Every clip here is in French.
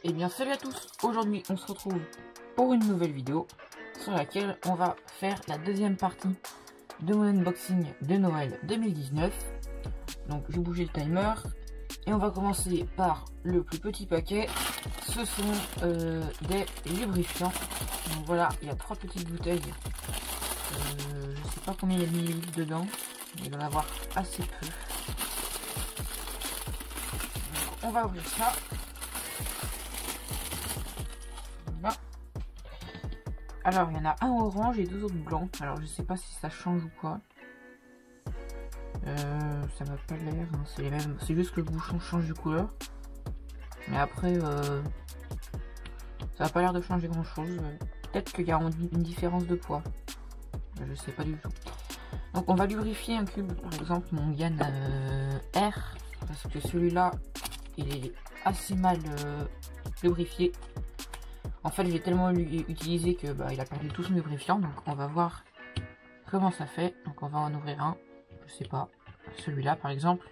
Et bien salut à tous, aujourd'hui on se retrouve pour une nouvelle vidéo sur laquelle on va faire la deuxième partie de mon unboxing de Noël 2019. Donc j'ai bougé le timer et on va commencer par le plus petit paquet. Ce sont des lubrifiants. Donc voilà, il y a 3 petites bouteilles. Je sais pas combien il y a de millilitres dedans, mais il doit y en avoir assez peu. Donc, on va ouvrir ça. Voilà. Alors il y en a un orange et 2 autres blancs. Alors je sais pas si ça change ou quoi. Ça m'a pas l'air, hein. C'est les mêmes, c'est juste que le bouchon change de couleur. Mais après ça a pas l'air de changer grand chose. Peut-être qu'il y a une différence de poids. Je sais pas du tout. Donc on va lubrifier un cube, par exemple mon Yann R, parce que celui-là il est assez mal lubrifié. En fait j'ai tellement utilisé que il a perdu tout son lubrifiant. Donc on va voir comment ça fait. Donc on va en ouvrir un, je sais pas, celui-là par exemple.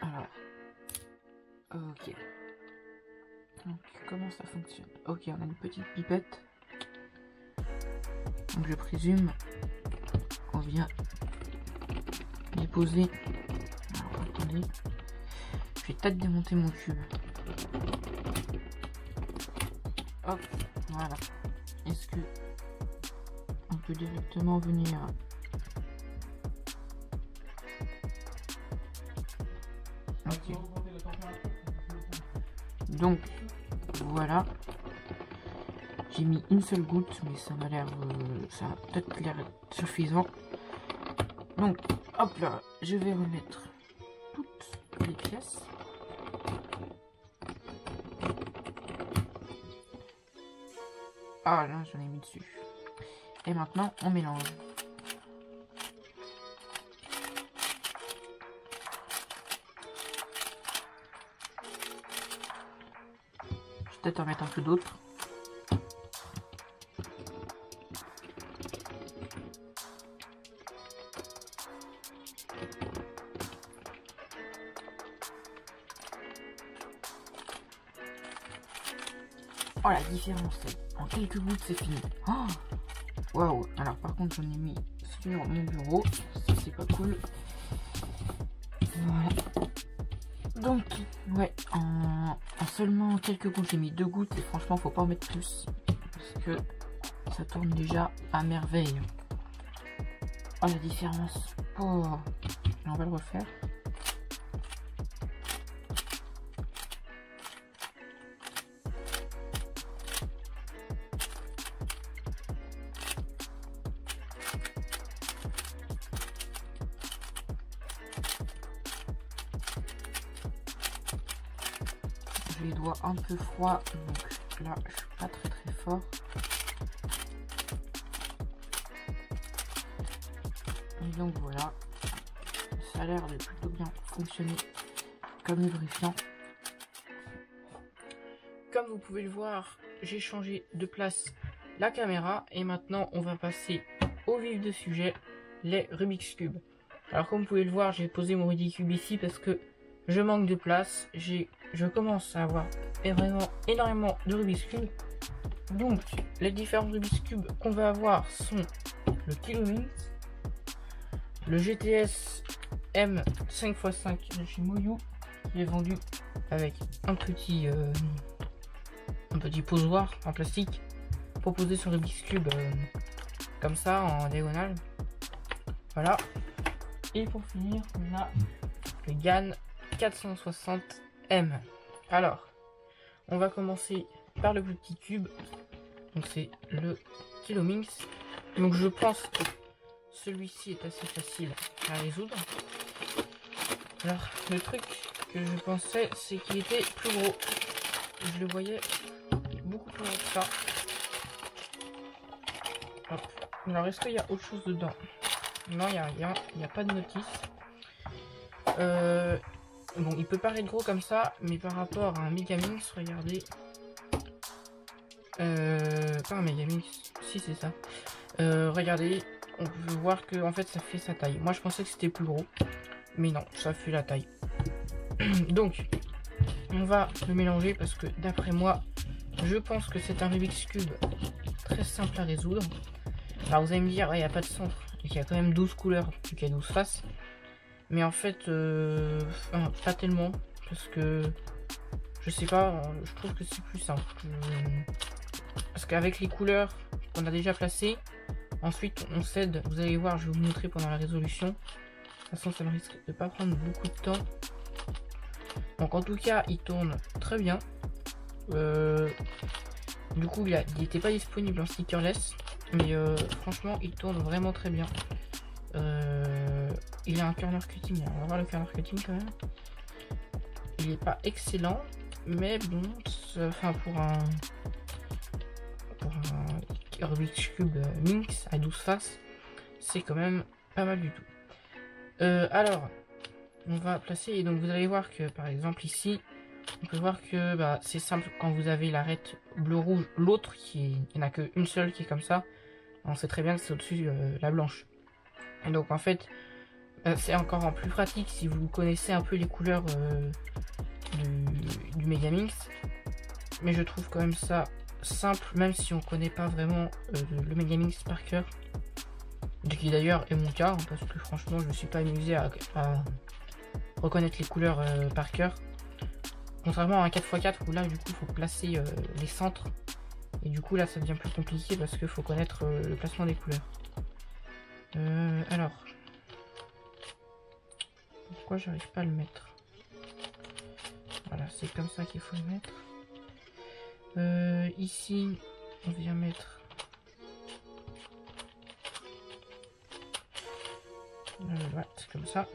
Alors ok, donc comment ça fonctionne? Ok, on a une petite pipette. Donc je présume qu'on vient déposer. Alors attendez, je vais peut-être démonter mon cube. Hop, voilà. Est-ce que on peut directement venir ok. Donc voilà, j'ai mis une seule goutte, mais ça m'a l'air ça a peut-être l'air suffisant. Donc hop là, je vais remettre toutes les pièces. Ah là, j'en ai mis dessus. Et maintenant on mélange. Je vais peut-être en mettre un peu d'autre. Oh la différence, en quelques gouttes c'est fini. Oh waouh. Alors par contre j'en ai mis sur mon bureau, ça c'est pas cool. Voilà. Donc ouais, en seulement quelques gouttes, j'ai mis 2 gouttes et franchement faut pas en mettre plus parce que ça tourne déjà à merveille. Oh la différence. Oh, on va le refaire. J'ai les doigts un peu froids, donc là je suis pas très fort. Et donc voilà, ça a l'air de plutôt bien fonctionner comme lubrifiant. Comme vous pouvez le voir, j'ai changé de place la caméra et maintenant on va passer au vif du sujet, les Rubik's Cube. Alors comme vous pouvez le voir, j'ai posé mon Rubik's Cube ici parce que je manque de place. Je commence à avoir vraiment énormément de Rubik's Cube. Donc les différents Rubik's Cube qu'on va avoir sont le Kilomix, le GTS M 5x5 de chez Moyu, qui est vendu avec un petit posoir en plastique pour poser sur Rubik's Cube comme ça en diagonale. Voilà. Et pour finir, on a le GAN 460M. Alors, on va commencer par le plus petit cube. Donc c'est le Kilomix. Donc je pense que celui-ci est assez facile à résoudre. Alors, le truc que je pensais, c'est qu'il était plus gros. Je le voyais beaucoup plus gros que ça. Hop. Alors, est-ce qu'il y a autre chose dedans? Non, il n'y a rien. Il n'y a pas de notice. Bon, il peut paraître gros comme ça, mais par rapport à un Megaminx, regardez. Pas un Megaminx, si c'est ça. Regardez, on peut voir que en fait ça fait sa taille. Moi je pensais que c'était plus gros, mais non, ça fait la taille. Donc, on va le mélanger parce que d'après moi, je pense que c'est un Rubik's Cube très simple à résoudre. Alors vous allez me dire, il n'y a pas de centre, il y a quand même 12 couleurs, vu qu'il y a 12 faces. Mais en fait, pas tellement, parce que, je sais pas, je trouve que c'est plus simple. Parce qu'avec les couleurs qu'on a déjà placées, ensuite on cède, vous allez voir, je vais vous montrer pendant la résolution. De toute façon, ça ne risque de pas prendre beaucoup de temps. Donc en tout cas, il tourne très bien. Du coup, il n'était pas disponible en stickerless, mais franchement, il tourne vraiment très bien. Il a un corner cutting, on va voir le corner cutting quand même. Il n'est pas excellent, mais bon, enfin pour un Rubik's Cube Minx à 12 faces, c'est quand même pas mal du tout. Alors, on va placer, et donc vous allez voir que par exemple ici, on peut voir que c'est simple quand vous avez l'arête bleu-rouge, l'autre il n'y en a qu'une seule qui est comme ça, on sait très bien que c'est au-dessus la blanche. Et donc en fait, c'est encore en plus pratique si vous connaissez un peu les couleurs du Megaminx. Mais je trouve quand même ça simple, même si on connaît pas vraiment le Megaminx par cœur. Ce qui d'ailleurs est mon cas, hein, parce que franchement je me suis pas amusé à reconnaître les couleurs par cœur. Contrairement à un 4x4 où là du coup il faut placer les centres. Et du coup là ça devient plus compliqué parce qu'il faut connaître le placement des couleurs. Alors, pourquoi j'arrive pas à le mettre? Voilà, c'est comme ça qu'il faut le mettre. Ici, on vient mettre voilà, c'est comme ça.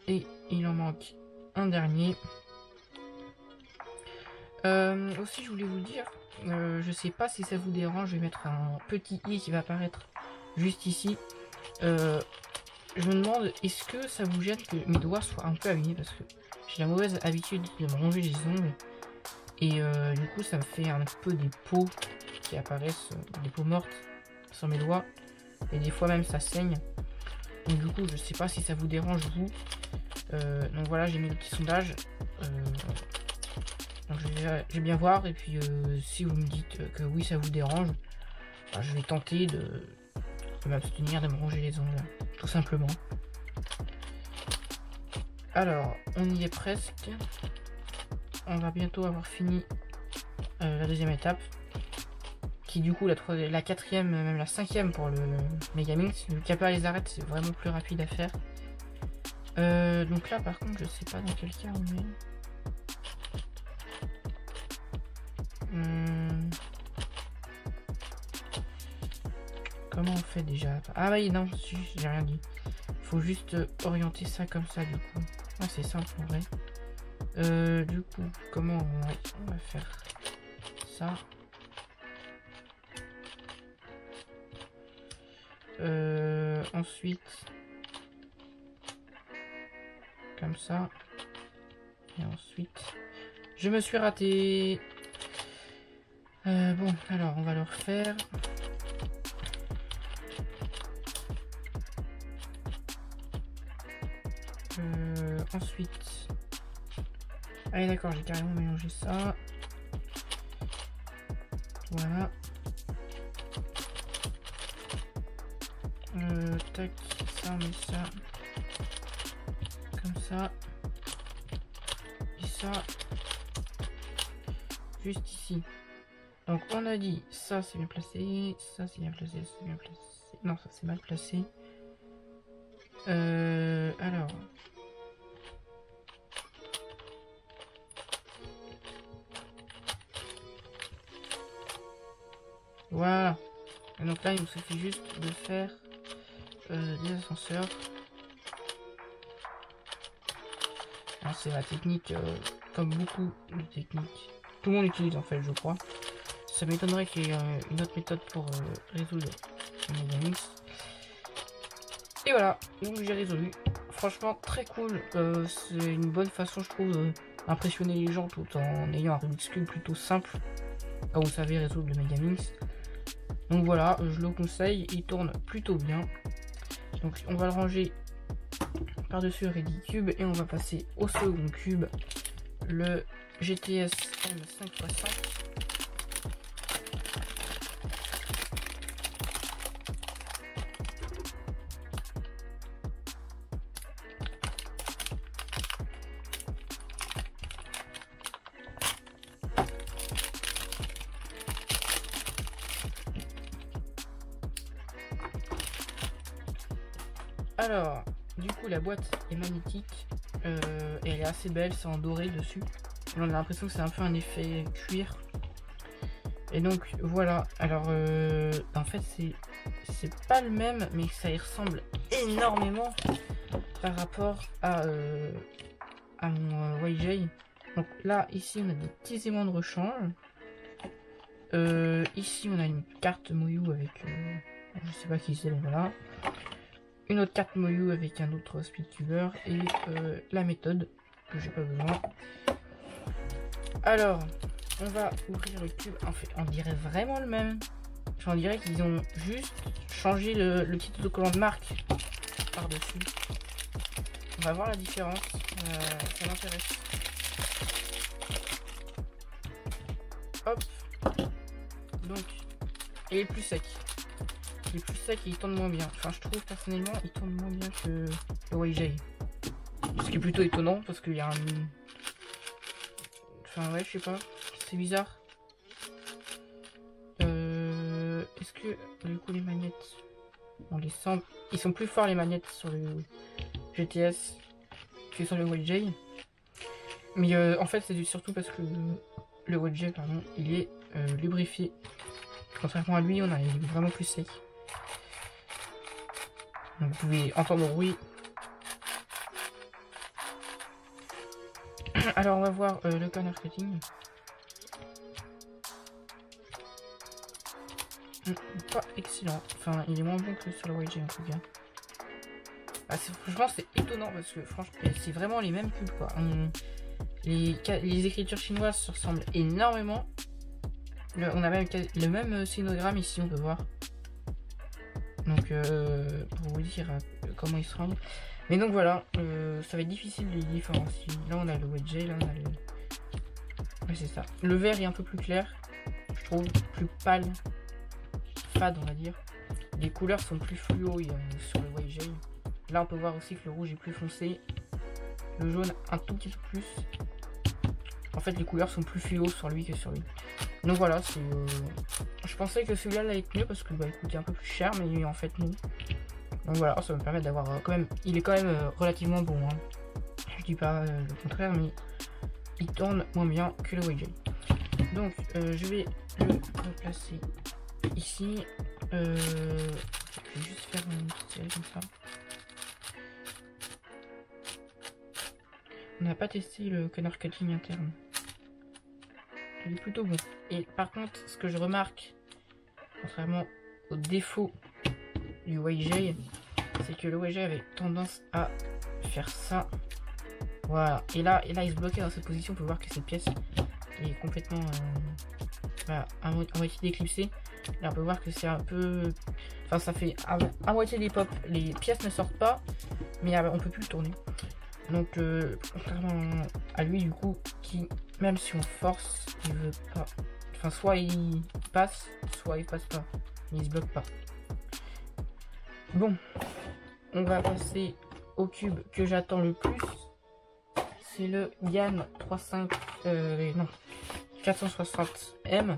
Et il en manque un dernier. Aussi, je voulais vous dire, je sais pas si ça vous dérange, je vais mettre un petit i qui va apparaître juste ici. Je me demande, est-ce que ça vous gêne que mes doigts soient un peu abîmés, parce que j'ai la mauvaise habitude de me ronger les ongles. Et du coup, ça me fait un peu des peaux qui apparaissent, des peaux mortes sur mes doigts. Et des fois même, ça saigne. Donc du coup, je sais pas si ça vous dérange, vous. Donc voilà, j'ai mis le petit sondage. Donc je vais bien voir. Et puis, si vous me dites que oui, ça vous dérange, je vais tenter de m'abstenir de me ronger les ongles, tout simplement. Alors, on y est presque. On va bientôt avoir fini la deuxième étape, qui du coup la quatrième, même la cinquième pour le Megaminx. Vu qu'il n'y a pas les arêtes, c'est vraiment plus rapide à faire. Donc là par contre je sais pas dans quel cas on est. Comment on fait déjà? Ah oui, non, j'ai rien dit. Faut juste orienter ça comme ça du coup. Ah, c'est simple en vrai. Du coup, comment on va faire ça? Ensuite, comme ça. Et ensuite, je me suis raté. Bon, alors on va le refaire. Ensuite, allez d'accord, j'ai carrément mélangé ça. Voilà. Tac, ça on met ça comme ça. Et ça juste ici. Donc on a dit ça c'est bien placé, ça c'est bien placé, c'est bien placé. Non, ça c'est mal placé. Alors. Voilà. Et donc là il nous suffit juste de faire des ascenseurs. C'est la technique comme beaucoup de techniques. Tout le monde utilise en fait, je crois. Ça m'étonnerait qu'il y ait une autre méthode pour résoudre le Megaminx. Et voilà, donc j'ai résolu. Franchement très cool. C'est une bonne façon je trouve d'impressionner les gens tout en ayant un Rubik's Cube plutôt simple. Quand vous savez résoudre le Megaminx. Donc voilà, je le conseille, il tourne plutôt bien. Donc on va le ranger par-dessus le Ready Cube et on va passer au second cube, le GTS M560. Alors, du coup, la boîte est magnétique et elle est assez belle, c'est en doré dessus. Et on a l'impression que c'est un peu un effet cuir. Et donc, voilà. Alors, en fait, c'est pas le même, mais ça y ressemble énormément par rapport à mon YJ. Donc là, ici, on a des petits aimants de rechange. Ici, on a une carte Moyu avec... je sais pas qui c'est, mais voilà. Une autre carte Moyu avec un autre speedcuber et la méthode que j'ai pas besoin. Alors, on va ouvrir le cube. En fait, on dirait vraiment le même. On dirait qu'ils ont juste changé le petit autocollant de marque par-dessus. On va voir la différence. Ça m'intéresse. Hop. Donc, il est plus sec. Il est plus sec et il tourne moins bien. Enfin, je trouve personnellement, il tourne moins bien que le YJ. Ce qui est plutôt étonnant parce qu'il y a un... Enfin, ouais, je sais pas. C'est bizarre. Est-ce que, du coup, les manettes, on les sent... Ils sont plus forts, les manettes, sur le GTS que sur le YJ. Mais en fait, c'est surtout parce que le YJ, pardon, il est lubrifié. Contrairement à lui, il est vraiment plus sec. Donc, vous pouvez entendre le bruit. Alors on va voir le corner cutting. Pas excellent. Enfin, il est moins bon que sur le YJ en tout cas. Ah, franchement, c'est étonnant parce que franchement, c'est vraiment les mêmes cubes quoi. Les écritures chinoises se ressemblent énormément. On a même le même sinogramme ici, on peut voir. Donc, pour vous dire comment ils se rendent. Mais donc voilà, ça va être difficile de les différencier. Là, on a le YJ, là, on a le... Ouais, c'est ça. Le vert est un peu plus clair, je trouve, plus pâle, fade, on va dire. Les couleurs sont plus fluo sur le YJ. Là, on peut voir aussi que le rouge est plus foncé. Le jaune, un tout petit peu plus. En fait, les couleurs sont plus fluo sur lui que sur lui. Donc voilà, c'est... je pensais que celui-là allait être mieux parce que bah, il coûtait un peu plus cher, mais en fait non. Donc voilà, ça va me permettre d'avoir quand même... Il est quand même relativement bon. Hein. Je dis pas le contraire, mais il tourne moins bien que le YJ. Donc je vais le replacer ici. Je vais juste faire une petite série comme ça. On n'a pas testé le corner cutting interne. Il est plutôt bon. Et par contre, ce que je remarque, contrairement au défaut du YJ, c'est que le YJ avait tendance à faire ça. Voilà. Et là, il se bloquait dans cette position. On peut voir que cette pièce est complètement voilà, à moitié déclipsée. Là, on peut voir que c'est un peu... Enfin, ça fait à moitié des pop. Les pièces ne sortent pas, mais on peut plus le tourner. Donc, contrairement à lui, du coup, qui, même si on force, il veut pas. Enfin, soit il passe, soit il passe pas. Mais il se bloque pas. Bon, on va passer au cube que j'attends le plus. C'est le GAN 460M.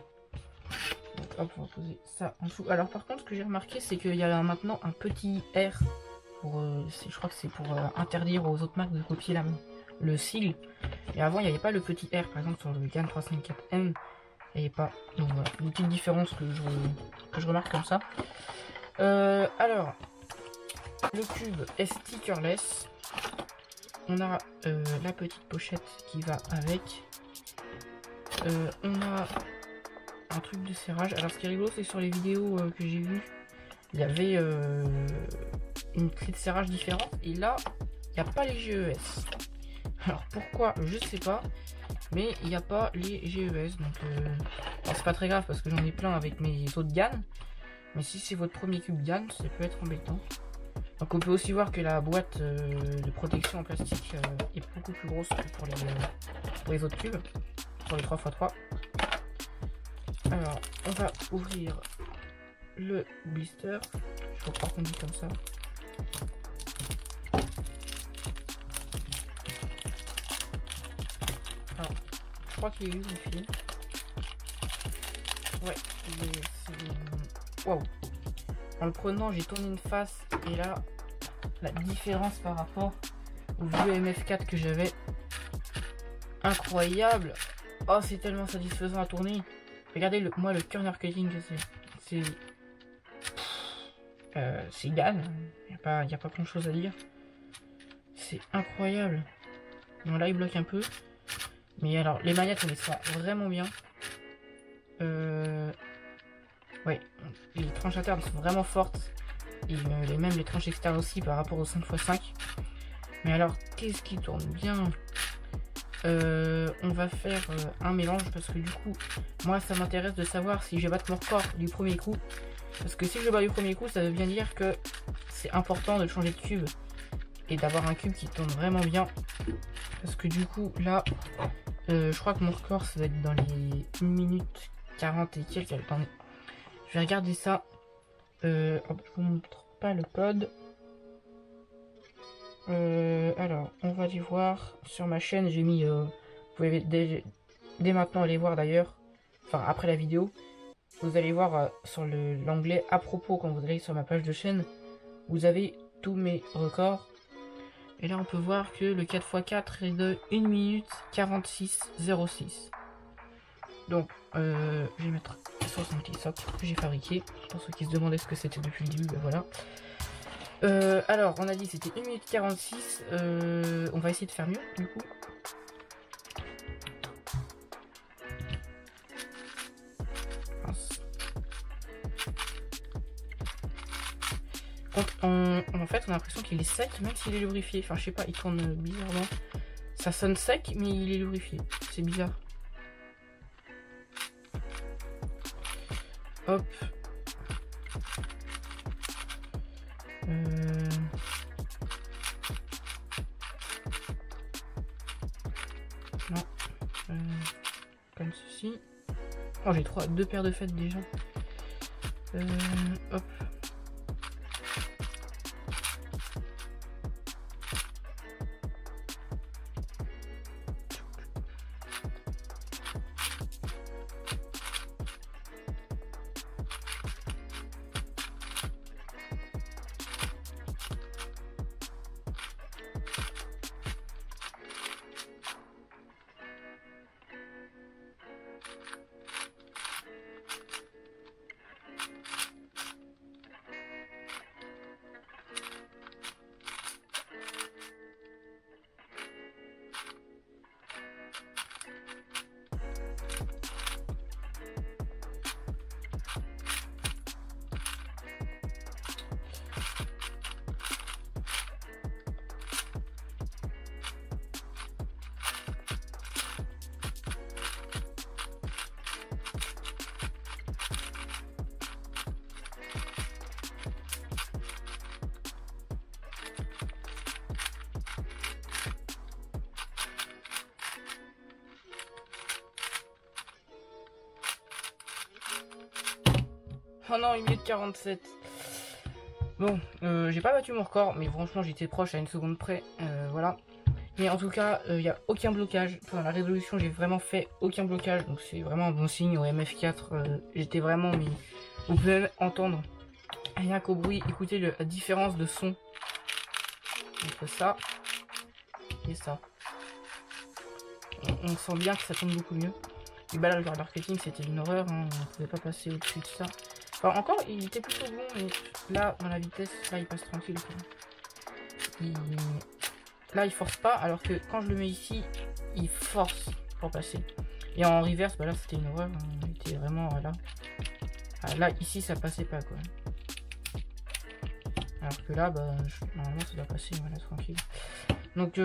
Donc, hop, on va poser ça en dessous. Alors, par contre, ce que j'ai remarqué, c'est qu'il y a maintenant un petit R. Je crois que c'est pour interdire aux autres marques de copier le sigle. Et avant, il n'y avait pas le petit R, par exemple, sur le GAN 354M. Il n'y avait pas. Donc voilà, une petite différence que je remarque comme ça. Alors, le cube est stickerless. On a la petite pochette qui va avec. On a un truc de serrage. Alors, ce qui est rigolo, c'est que sur les vidéos que j'ai vues, il y avait une clé de serrage différente. Et là, il n'y a pas les GES. Alors, pourquoi? Je sais pas. Mais il n'y a pas les GES. Donc, c'est pas très grave parce que j'en ai plein avec mes autres GAN. Mais si c'est votre premier cube GAN, ça peut être embêtant. Donc on peut aussi voir que la boîte de protection en plastique est beaucoup plus grosse que pour les autres tubes, pour les 3x3. Alors on va ouvrir le blister, je crois qu'on dit comme ça. Alors, je crois qu'il est lubrifié. Ouais, waouh. En le prenant, j'ai tourné une face et là, la différence par rapport au vieux MF4 que j'avais, incroyable. Oh, c'est tellement satisfaisant à tourner. Regardez moi le corner cutting que c'est égal. Il n'y a pas grand chose à dire. C'est incroyable. Bon, là il bloque un peu. Mais alors, les manettes, on les sent vraiment bien. Ouais, les tranches internes sont vraiment fortes. Et même les tranches externes aussi par rapport au 5x5. Mais alors, qu'est-ce qui tourne bien? On va faire un mélange parce que du coup, moi ça m'intéresse de savoir si je vais battre mon record du premier coup. Parce que si je bats du premier coup, ça veut bien dire que c'est important de changer de cube et d'avoir un cube qui tourne vraiment bien. Parce que du coup, là, je crois que mon record ça va être dans les 1 minute 40 et quelques. Attendez, je vais regarder ça. Je vous montre pas le code. Alors, on va aller voir sur ma chaîne. J'ai mis, vous pouvez dès maintenant aller voir d'ailleurs, enfin après la vidéo, vous allez voir sur l'onglet à propos quand vous allez sur ma page de chaîne, vous avez tous mes records. Et là, on peut voir que le 4x4 est de 1 minute 46,06. Donc, je vais mettre sur son petit socle que j'ai fabriqué. Pour ceux qui se demandaient ce que c'était depuis le début, ben voilà. Alors, on a dit c'était 1 minute 46. On va essayer de faire mieux, du coup. En fait, on a l'impression qu'il est sec, même s'il est lubrifié. Enfin, je sais pas, il tourne bizarrement. Ça sonne sec, mais il est lubrifié. C'est bizarre. Hop. Non. Comme ceci. Oh, j'ai deux paires de fêtes déjà. Hop. Oh non, 1 minute 47. Bon, j'ai pas battu mon record, mais franchement j'étais proche à 1 seconde près. Voilà. Mais en tout cas, il n'y a aucun blocage. Pendant la résolution, j'ai vraiment fait aucun blocage. Donc c'est vraiment un bon signe. Au MF4, j'étais vraiment... Mais vous pouvez même entendre rien qu'au bruit. Écoutez la différence de son entre ça et ça. On sent bien que ça tombe beaucoup mieux. Et bah là, le marketing, c'était une horreur. Hein. On ne pouvait pas passer au-dessus de ça. Enfin, encore, il était plutôt bon, mais là, dans la vitesse, là, il passe tranquille. Là, il force pas, alors que quand je le mets ici, il force pour passer. Et en reverse, bah là, c'était une horreur. On était vraiment là. Ah, là, ici, ça passait pas, quoi. Alors que là, bah, normalement, ça doit passer, voilà, tranquille. Donc,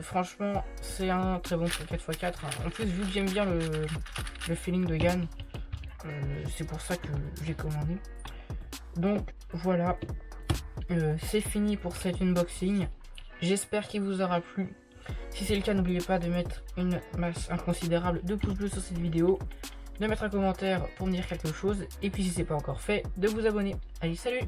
franchement, c'est un très bon 4x4. En plus, vu que j'aime bien le feeling de GAN, c'est pour ça que j'ai commandé. Donc, voilà. c'est fini pour cet unboxing. J'espère qu'il vous aura plu. Si c'est le cas, n'oubliez pas de mettre une masse inconsidérable de pouces bleus sur cette vidéo, de mettre un commentaire pour me dire quelque chose, et puis si c'est pas encore fait, de vous abonner. Allez, salut!